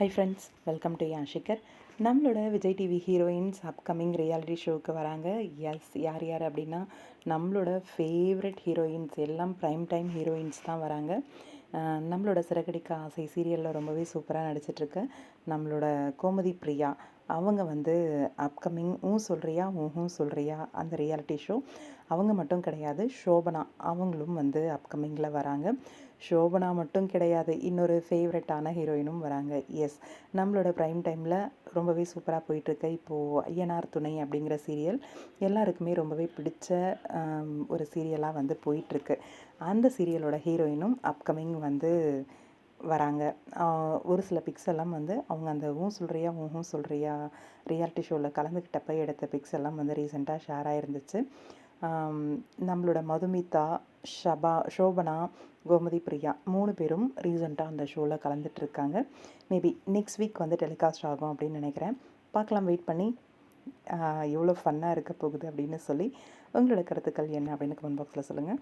High friends, welcome to யாஷிகர். நம்மளோட Vijay TV heroines upcoming reality ஷோவுக்கு வராங்க. எஸ், யார் யார் அப்படின்னா நம்மளோட ஃபேவரட் ஹீரோயின்ஸ் எல்லாம் ப்ரைம் டைம் ஹீரோயின்ஸ் தான் வராங்க. நம்மளோட சிறகடிக்க ஆசை சீரியலில் ரொம்பவே சூப்பராக நடிச்சிட்ருக்க நம்மளோட கோமதி பிரியா அவங்க வந்து அப்கமிங் சொல்கிறியா சொல்கிறியா அந்த ரியாலிட்டி ஷோ அவங்க மட்டும் கிடையாது, ஷோபனா அவங்களும் வந்து அப்கமிங்கில் வராங்க. ஷோபனா மட்டும் கிடையாது, இன்னொரு ஃபேவரட்டான ஹீரோயினும் வராங்க. எஸ், நம்மளோட ப்ரைம் டைமில் ரொம்பவே சூப்பராக போயிட்டுருக்க இப்போது ஐயனார் துணை அப்படிங்கிற சீரியல் எல்லாருக்குமே ரொம்பவே பிடிச்ச ஒரு சீரியலாக வந்து போயிட்டுருக்கு. அந்த சீரியலோட ஹீரோயினும் அப்கமிங் வந்து வராங்க. ஒரு சில பிக்ஸ் எல்லாம் வந்து அவங்க அந்த சொல்கிறியா சொல்கிறியா ரியாலிட்டி ஷோவில் கலந்துக்கிட்டப்போ எடுத்த பிக்ஸ் எல்லாம் வந்து ரீசெண்டாக ஷேர் ஆகிருந்துச்சு. நம்மளோட மதுமிதா, ஷோபனா, கோமதி பிரியா 3 பேரும் ரீசெண்டாக அந்த ஷோவில் கலந்துட்டுருக்காங்க. மேபி நெக்ஸ்ட் வீக் வந்து டெலிகாஸ்ட் ஆகும் அப்படின்னு நினைக்கிறேன். பார்க்கலாம், வெயிட் பண்ணி. எவ்வளோ ஃபன்னாக இருக்க போகுது அப்படின்னு சொல்லி உங்களோட கருத்துக்கள் என்ன அப்படின்னு கமெண்ட் பாக்ஸில் சொல்லுங்கள்.